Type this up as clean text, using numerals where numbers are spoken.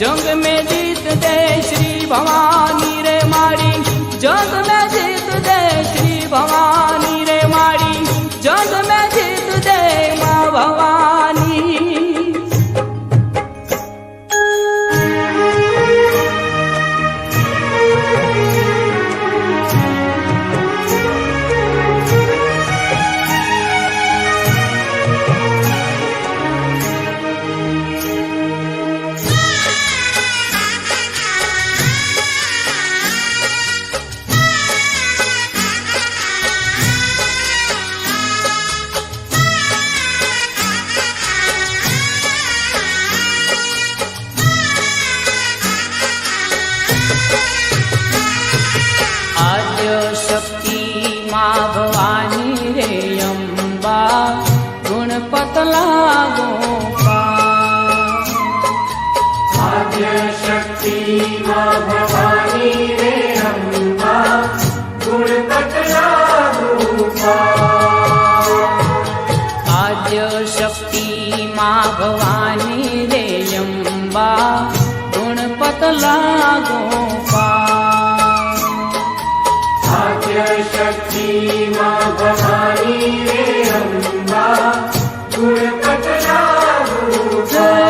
जंग में जीत दे श्री भवानी रे मारी, जंग में जीत दे श्री भवानी रे मारी, जंग में जीत दे माँ भवानी। माँ भवानी रे अम्बा गुणपत लागो आद्य शक्ति माँ भवानी रे अम्बा गुणपत लागो आद्य शक्ति माँ भवानी रे अम्बा गुणपत लागो शक्ति माँ भवानी रे अम्बा गुणपत लागो।